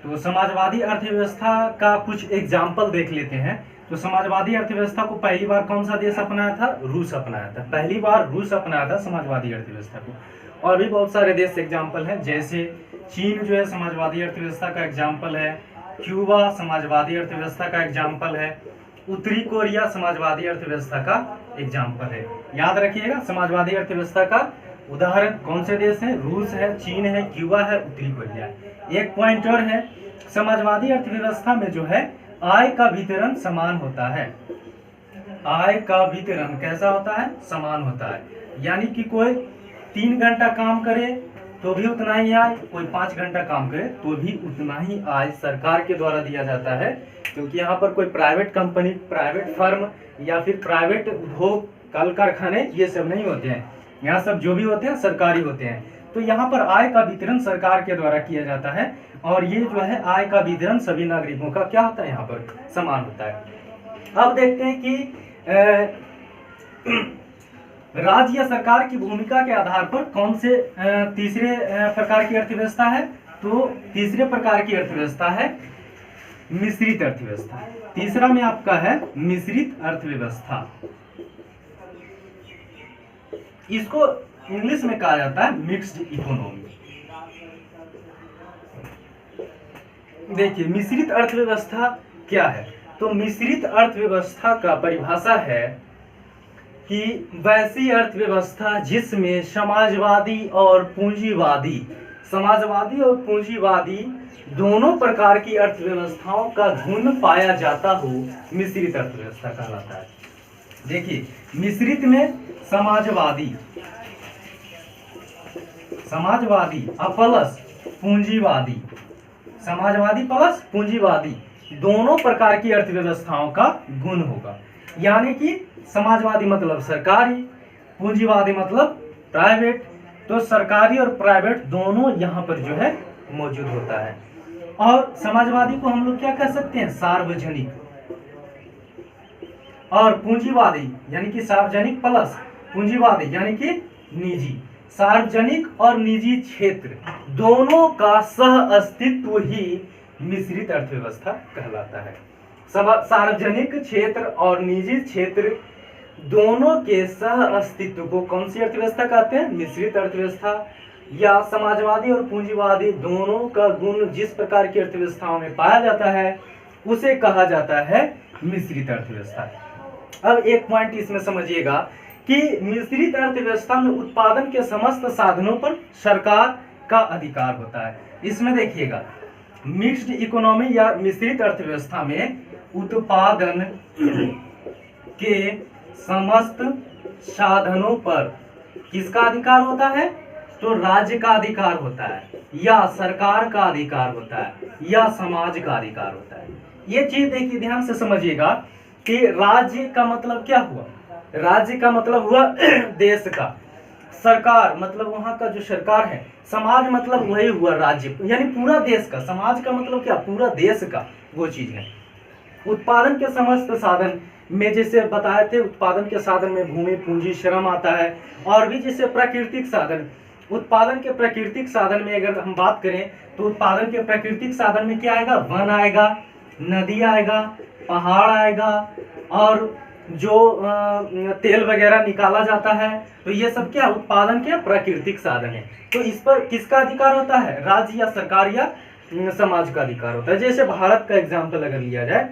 तो समाजवादी अर्थव्यवस्था का कुछ एग्जाम्पल देख लेते हैं। तो समाजवादी अर्थव्यवस्था को पहली बार कौन सा देश अपनाया था? रूस अपनाया था। पहली बार रूस अपनाया था समाजवादी अर्थव्यवस्था को। और भी बहुत सारे देश एग्जाम्पल हैं, जैसे चीन जो है समाजवादी अर्थव्यवस्था का एग्जाम्पल है, क्यूबा समाजवादी अर्थव्यवस्था का एग्जाम्पल है, उत्तरी कोरिया समाजवादी अर्थव्यवस्था का एग्जाम्पल है। याद रखिएगा, समाजवादी अर्थव्यवस्था का उदाहरण कौन से देश हैं? रूस है, चीन है, क्यूबा है, उत्तरी कोरिया है। एक पॉइंट और है, समाजवादी अर्थव्यवस्था में जो है आय का वितरण समान होता है। आय का वितरण कैसा होता है? समान होता है। यानी कि कोई 3 घंटा काम करे तो भी उतना ही आय, कोई 5 घंटा काम करे तो भी उतना ही आय सरकार के द्वारा दिया जाता है, क्योंकि यहाँ पर कोई प्राइवेट कंपनी, प्राइवेट फर्म या फिर प्राइवेट उद्योग, कल कारखाने ये सब नहीं होते हैं। यहाँ सब जो भी होते हैं सरकारी होते हैं। तो यहाँ पर आय का वितरण सरकार के द्वारा किया जाता है, और ये जो है आय का वितरण सभी नागरिकों का क्या होता है? यहाँ पर समान होता है। अब देखते हैं कि राज्य या सरकार की भूमिका के आधार पर कौन से तीसरे प्रकार की अर्थव्यवस्था है? तो तीसरे प्रकार की अर्थव्यवस्था है मिश्रित अर्थव्यवस्था। तीसरा में आपका है मिश्रित अर्थव्यवस्था। इसको इंग्लिश में कहा जाता है मिक्स्ड इकोनॉमी। देखिए मिश्रित अर्थव्यवस्था क्या है? तो मिश्रित अर्थव्यवस्था का परिभाषा है कि वैसी अर्थव्यवस्था जिसमें समाजवादी और पूंजीवादी दोनों प्रकार की अर्थव्यवस्थाओं का गुण पाया जाता हो, मिश्रित अर्थव्यवस्था कहलाता है। देखिए मिश्रित में समाजवादी प्लस पूंजीवादी दोनों प्रकार की अर्थव्यवस्थाओं का गुण होगा। यानी कि समाजवादी मतलब सरकारी, पूंजीवादी मतलब प्राइवेट। तो सरकारी और प्राइवेट दोनों यहाँ पर जो है मौजूद होता है। और समाजवादी को हम लोग क्या कह सकते हैं? सार्वजनिक। और पूंजीवादी यानी कि सार्वजनिक प्लस पूंजीवादी यानी कि निजी। सार्वजनिक और निजी क्षेत्र दोनों का सह अस्तित्व ही मिश्रित अर्थव्यवस्था कहलाता है। सार्वजनिक क्षेत्र और निजी क्षेत्र दोनों के सह अस्तित्व को कौन सी अर्थव्यवस्था कहते हैं? मिश्रित अर्थव्यवस्था। या समाजवादी और पूंजीवादी दोनों का गुण जिस प्रकार की अर्थव्यवस्थाओं में पाया जाता है उसे कहा जाता है मिश्रित अर्थव्यवस्था। अब एक पॉइंट इसमें समझिएगा कि मिश्रित अर्थव्यवस्था में उत्पादन के समस्त साधनों पर सरकार का अधिकार होता है। इसमें देखिएगा मिक्स्ड इकोनॉमी या मिश्रित अर्थव्यवस्था में उत्पादन के समस्त साधनों पर किसका अधिकार होता है? तो राज्य का अधिकार होता है, या सरकार का अधिकार होता है, या समाज का अधिकार होता है। ये चीज देखिए ध्यान से समझिएगा कि राज्य का मतलब क्या हुआ? राज्य का मतलब हुआ देश का, सरकार मतलब वहां का जो सरकार है, समाज मतलब वही हुआ राज्य यानी पूरा देश का। समाज का मतलब क्या? पूरा देश का, वो चीज है। उत्पादन के समस्त साधन में जैसे बताए थे, उत्पादन के साधन में भूमि, पूंजी, श्रम आता है, और भी जैसे प्राकृतिक साधन। उत्पादन के प्राकृतिक साधन में अगर हम बात करें तो उत्पादन के प्राकृतिक साधन में क्या आएगा? वन आएगा, नदी आएगा, पहाड़ आएगा, और जो तेल वगैरह निकाला जाता है, तो ये सब क्या उत्पादन के प्राकृतिक साधन है। तो इस पर किसका अधिकार होता है? राज्य या सरकार या समाज का अधिकार होता है। जैसे भारत का एग्जाम्पल अगर लिया जाए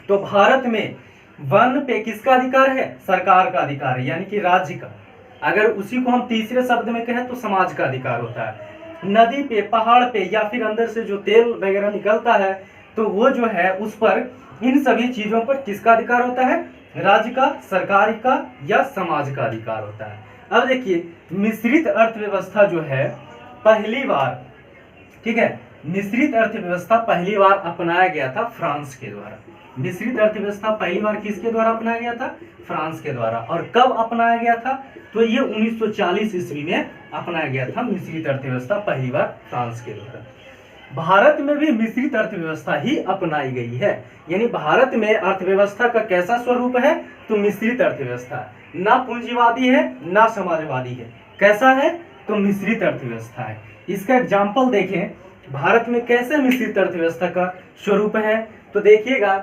तो भारत में वन पे किसका अधिकार है? सरकार का अधिकार है, यानी कि राज्य का। अगर उसी को हम तीसरे शब्द में कहें तो समाज का अधिकार होता है। नदी पे, पहाड़ पे, या फिर अंदर से जो तेल वगैरह निकलता है तो वो जो है उस पर, इन सभी चीजों पर किसका अधिकार होता है? राज्य का, सरकार का या समाज का अधिकार होता है। अब देखिए मिश्रित अर्थव्यवस्था जो है पहली बार, ठीक है, मिश्रित अर्थव्यवस्था पहली बार अपनाया गया था फ्रांस के द्वारा। मिश्रित अर्थव्यवस्था पहली बार किसके द्वारा अपनाया गया था? फ्रांस के द्वारा। और कब अपनाया गया था? तो ये 1940 ईस्वी में अपनाया गया था मिश्रित अर्थव्यवस्था पहली बार फ्रांस के द्वारा। भारत में भी मिश्रित अर्थव्यवस्था ही अपनाई गई है। यानी भारत में अर्थव्यवस्था का कैसा स्वरूप है? तो मिश्रित अर्थव्यवस्था, ना पूंजीवादी है ना समाजवादी है। कैसा है? तो मिश्रित अर्थव्यवस्था है। इसका एग्जाम्पल देखें भारत में कैसे मिश्रित अर्थव्यवस्था का स्वरूप है, तो देखिएगा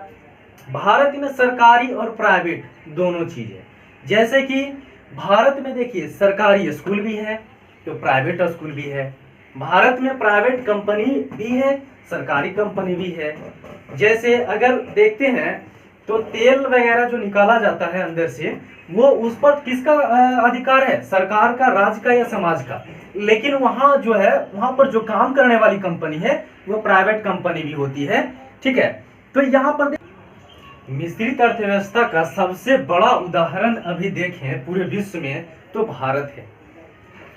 भारत में सरकारी और प्राइवेट दोनों चीज है। जैसे कि भारत में देखिए सरकारी स्कूल भी है तो प्राइवेट स्कूल भी है, भारत में प्राइवेट कंपनी भी है, सरकारी कंपनी भी है। जैसे अगर देखते हैं तो तेल वगैरह जो निकाला जाता है अंदर से, वो उस पर किसका अधिकार है, सरकार का, राज्य का या समाज का। लेकिन वहां जो है, वहां पर जो काम करने वाली कंपनी है वो प्राइवेट कंपनी भी होती है, ठीक है। तो यहाँ पर मिश्रित अर्थव्यवस्था का सबसे बड़ा उदाहरण अभी देखें पूरे विश्व में तो भारत है,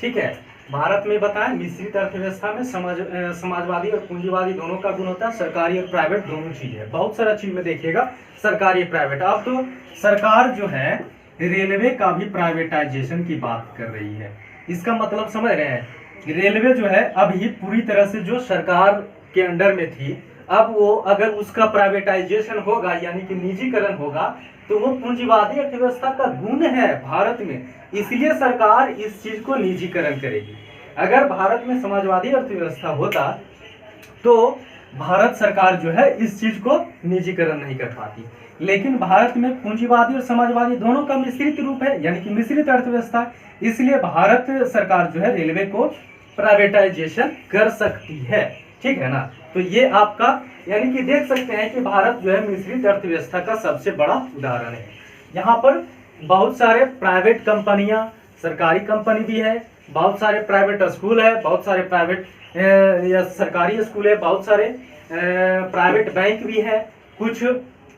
ठीक है। भारत में बताएं मिश्रित अर्थव्यवस्था में समाजवादी और पूंजीवादी दोनों का गुण होता है, सरकारी और प्राइवेट दोनों चीज है। बहुत सारा चीज में देखिएगा सरकारी प्राइवेट। अब तो सरकार जो है रेलवे का भी प्राइवेटाइजेशन की बात कर रही है। इसका मतलब समझ रहे हैं, रेलवे जो है अभी पूरी तरह से जो सरकार के अंडर में थी, अब वो अगर उसका प्राइवेटाइजेशन होगा यानी कि निजीकरण होगा तो वो पूंजीवादी अर्थव्यवस्था का गुण है भारत में, इसलिए सरकार इस चीज को निजीकरण करेगी। अगर भारत में समाजवादी अर्थव्यवस्था होता तो भारत सरकार जो है इस चीज को निजीकरण नहीं कर पाती। लेकिन भारत में पूंजीवादी और समाजवादी दोनों का मिश्रित रूप है यानी कि मिश्रित अर्थव्यवस्था, इसलिए भारत सरकार जो है रेलवे को प्राइवेटाइजेशन कर सकती है, ठीक है ना। तो ये आपका यानी कि देख सकते हैं कि भारत जो है मिश्रित अर्थव्यवस्था का सबसे बड़ा उदाहरण है। यहाँ पर बहुत सारे प्राइवेट कंपनियां, सरकारी कंपनी भी है, बहुत सारे प्राइवेट स्कूल है, बहुत सारे प्राइवेट या सरकारी स्कूल है, बहुत सारे प्राइवेट बैंक भी है, कुछ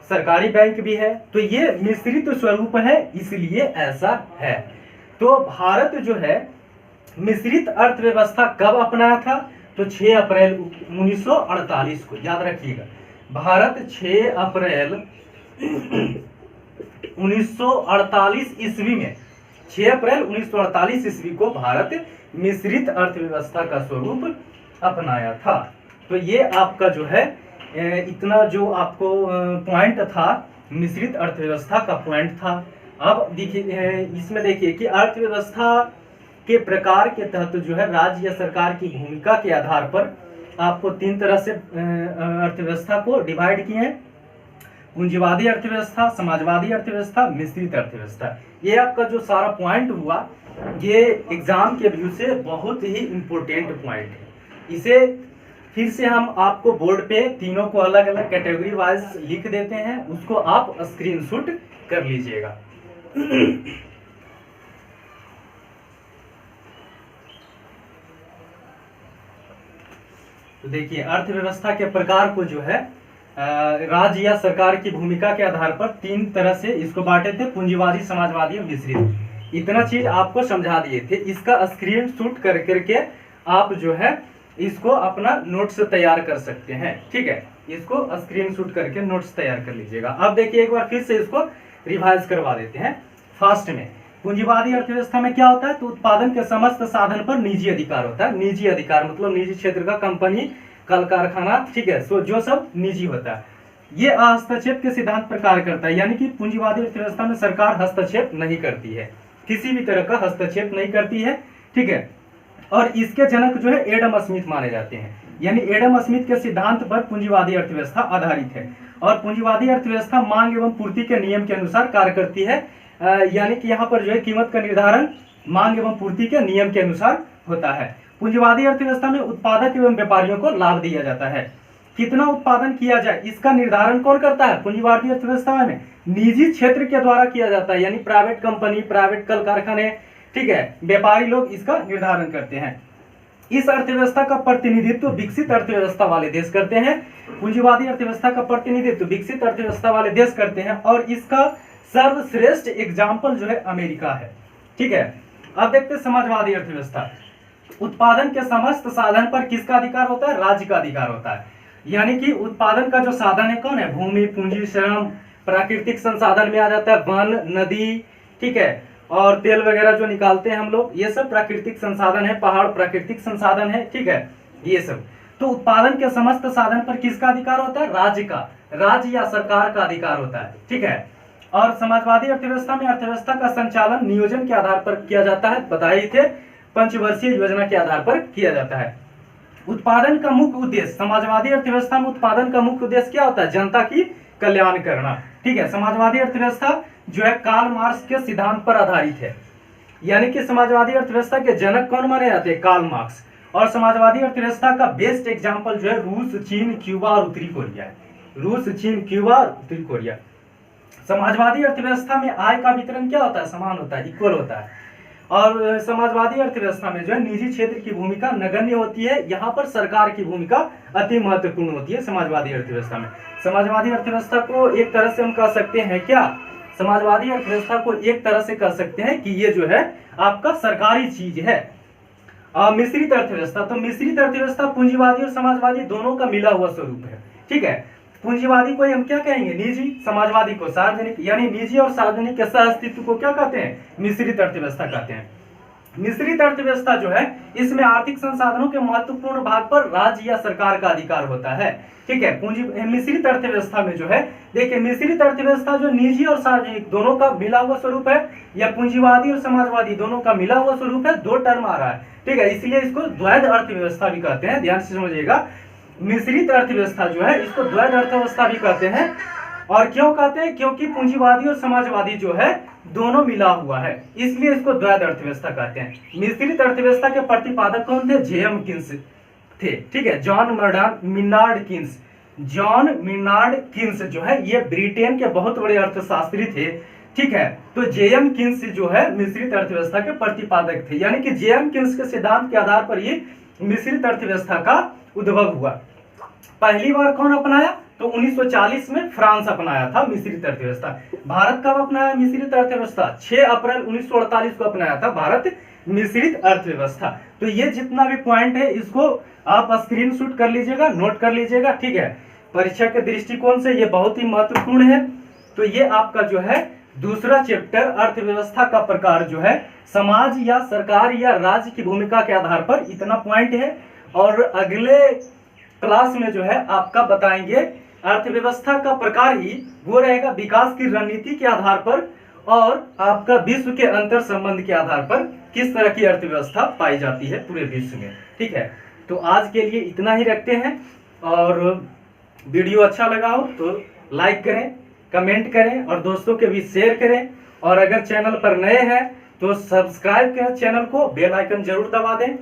सरकारी बैंक भी है। तो ये मिश्रित स्वरूप है, इसलिए ऐसा है। तो भारत जो है मिश्रित अर्थव्यवस्था कब अपनाया था, तो 6 अप्रैल 1948 को, याद रखिएगा। भारत 6 अप्रैल 1948 ईस्वी में, 6 अप्रैल 1948 ईस्वी को भारत मिश्रित अर्थव्यवस्था का स्वरूप अपनाया था। तो ये आपका जो है इतना जो आपको पॉइंट था मिश्रित अर्थव्यवस्था का पॉइंट था। अब देखिए इसमें देखिए कि अर्थव्यवस्था के प्रकार के तहत जो है राज्य या सरकार की भूमिका के आधार पर आपको 3 तरह से अर्थव्यवस्था को डिवाइड किए हैं, पूंजीवादी अर्थव्यवस्था, समाजवादी अर्थव्यवस्था, मिश्रित अर्थव्यवस्था। ये आपका जो सारा पॉइंट हुआ ये एग्जाम के व्यू से बहुत ही इंपॉर्टेंट पॉइंट है। इसे फिर से हम आपको बोर्ड पे तीनों को अलग अलग कैटेगरी वाइज लिख देते हैं, उसको आप स्क्रीनशॉट कर लीजिएगा। तो देखिए अर्थव्यवस्था के प्रकार को जो है राज्य या सरकार की भूमिका के आधार पर 3 तरह से इसको बांटे थे, पूंजीवादी, समाजवादी और मिश्रित। इतना चीज आपको समझा दिए थे। इसका स्क्रीनशॉट कर करके आप जो है इसको अपना नोट्स तैयार कर सकते हैं, ठीक है। इसको स्क्रीनशॉट करके नोट्स तैयार कर लीजिएगा। अब देखिए एक बार फिर से इसको रिवाइज करवा देते हैं फास्ट में। पूंजीवादी अर्थव्यवस्था में क्या होता है, तो उत्पादन के समस्त साधन पर निजी अधिकार होता है। निजी अधिकार मतलब निजी क्षेत्र का कंपनी, कल कारखाना, ठीक है, सो जो सब निजी होता है। ये हस्तक्षेप के सिद्धांत पर कार्य करता है, यानी कि पूंजीवादी अर्थव्यवस्था में सरकार हस्तक्षेप नहीं करती है, किसी भी तरह का हस्तक्षेप नहीं करती है, ठीक है। और इसके जनक जो है एडम स्मिथ माने जाते हैं, यानी एडम स्मिथ के सिद्धांत पर पूंजीवादी अर्थव्यवस्था आधारित है। और पूंजीवादी अर्थव्यवस्था मांग एवं पूर्ति के नियम के अनुसार कार्य करती है, यानी कि यहाँ पर जो है कीमत का निर्धारण मांग एवं पूर्ति के नियम के अनुसार होता है। पूंजीवादी अर्थव्यवस्था में उत्पादक एवं व्यापारियों को लाभ दिया जाता है। कितना उत्पादन किया जाए इसका निर्धारण कौन करता है, पूंजीवादी अर्थव्यवस्था में निजी क्षेत्र के द्वारा किया जाता है, यानी प्राइवेट कंपनी, प्राइवेट कल कारखाने, ठीक है, व्यापारी लोग इसका निर्धारण करते हैं। इस अर्थव्यवस्था का प्रतिनिधित्व विकसित अर्थव्यवस्था वाले देश करते हैं। पूंजीवादी अर्थव्यवस्था का प्रतिनिधित्व विकसित अर्थव्यवस्था वाले देश करते हैं और इसका सर्वश्रेष्ठ एग्जाम्पल जो है अमेरिका है, ठीक है। अब देखते हैं समाजवादी अर्थव्यवस्था। उत्पादन के समस्त साधन पर किसका अधिकार होता है, राज्य का अधिकार होता है। यानी कि उत्पादन का जो साधन है कौन है, भूमि, पूंजी, श्रम, प्राकृतिक संसाधन में आ जाता है वन, नदी, ठीक है, और तेल वगैरह जो निकालते हैं हम लोग, ये सब प्राकृतिक संसाधन है, पहाड़ प्राकृतिक संसाधन है, ठीक है, ये सब। तो उत्पादन के समस्त साधन पर किसका अधिकार होता है, राज्य का, राज्य या सरकार का अधिकार होता है, ठीक है। और समाजवादी अर्थव्यवस्था में अर्थव्यवस्था का संचालन नियोजन के आधार पर किया जाता है, बताए थे, पंचवर्षीय योजना के आधार पर किया जाता है। उत्पादन का मुख्य उद्देश्य, समाजवादी अर्थव्यवस्था में उत्पादन का मुख्य उद्देश्य क्या होता है? जनता की कल्याण करना। ठीक है, समाजवादी अर्थव्यवस्था जो है कार्ल मार्क्स के सिद्धांत पर आधारित है, यानी कि समाजवादी अर्थव्यवस्था के जनक कौन माने जाते हैं? Karl Marx. और समाजवादी अर्थव्यवस्था का बेस्ट एग्जाम्पल जो है रूस, चीन, क्यूबा और उत्तरी कोरिया है। रूस, चीन, क्यूबा और उत्तरी कोरिया। समाजवादी अर्थव्यवस्था में आय का वितरण क्या होता है? समान होता है, इक्वल होता है। और समाजवादी अर्थव्यवस्था में जो है निजी क्षेत्र की भूमिका नगण्य होती है, यहाँ पर सरकार की भूमिका अति महत्वपूर्ण होती है समाजवादी अर्थव्यवस्था में। समाजवादी अर्थव्यवस्था को एक तरह से हम कह सकते हैं क्या? समाजवादी अर्थव्यवस्था को एक तरह से कह सकते हैं कि ये जो है आपका सरकारी चीज है। मिश्रित अर्थव्यवस्था, तो मिश्रित अर्थव्यवस्था पूंजीवादी और समाजवादी दोनों का मिला हुआ स्वरूप है। ठीक है, पूंजीवादी को हम क्या कहेंगे? निजी, समाजवादी को सार्वजनिक, यानी निजी और सार्वजनिक के सह अस्तित्व को क्या कहते हैं? मिश्रित अर्थव्यवस्था कहते हैं। मिश्रित अर्थव्यवस्था जो है इसमें आर्थिक संसाधनों के महत्वपूर्ण भाग पर राज्य या सरकार का अधिकार होता है। ठीक है, पूंजी मिश्रित अर्थव्यवस्था में जो है देखिए, मिश्रित अर्थव्यवस्था जो निजी और सार्वजनिक दोनों का मिला हुआ स्वरूप है, या पूंजीवादी और समाजवादी दोनों का मिला हुआ स्वरूप है, दो टर्म आ रहा है। ठीक है, इसलिए इसको द्वैध अर्थव्यवस्था भी कहते हैं, ध्यान से समझिएगा। मिश्रित अर्थव्यवस्था जो है इसको द्वैध अर्थव्यवस्था भी कहते हैं। और क्यों कहते हैं? क्योंकि पूंजीवादी और समाजवादी जो है दोनों मिला हुआ है, इसलिए इसको द्वैध अर्थव्यवस्था कहते हैं। मिश्रित अर्थव्यवस्था के प्रतिपादक कौन थे? जेएम किन्स थे। ठीक है, John Maynard Keynes. John Maynard Keynes जो है ये ब्रिटेन के बहुत बड़े अर्थशास्त्री थे। ठीक है, तो जेएम किन्स जो है मिश्रित अर्थव्यवस्था के प्रतिपादक थे, यानी कि जेएम किन्स के सिद्धांत के आधार पर ही मिश्रित अर्थव्यवस्था का उद्भव हुआ। पहली बार कौन अपनाया? तो 1940 में फ्रांस अपनाया था मिश्रित अर्थव्यवस्था। भारत कब अपनाया मिश्रित अर्थव्यवस्था? 6 अप्रैल 1948 को अपनाया था भारत मिश्रित अर्थव्यवस्था। तो ये जितना भी पॉइंट है इसको आप स्क्रीनशॉट कर लीजिएगा, नोट कर लीजिएगा। ठीक है, परीक्षा के दृष्टिकोण से ये बहुत ही महत्वपूर्ण है। तो ये आपका जो है दूसरा चैप्टर अर्थव्यवस्था का प्रकार जो है समाज या सरकार या राज्य की भूमिका के आधार पर इतना पॉइंट है। और अगले क्लास में जो है आपका बताएंगे अर्थव्यवस्था का प्रकार ही वो रहेगा विकास की रणनीति के आधार पर और आपका विश्व के अंतर संबंध के आधार पर किस तरह की अर्थव्यवस्था पाई जाती है पूरे विश्व में। ठीक है, तो आज के लिए इतना ही रखते हैं। और वीडियो अच्छा लगा हो तो लाइक करें, कमेंट करें और दोस्तों के बीच शेयर करें। और अगर चैनल पर नए हैं तो सब्सक्राइब करें चैनल को, बेल आइकन जरूर दबा दें,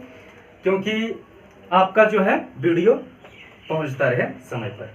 क्योंकि आपका जो है वीडियो पहुंचता रहे समय पर।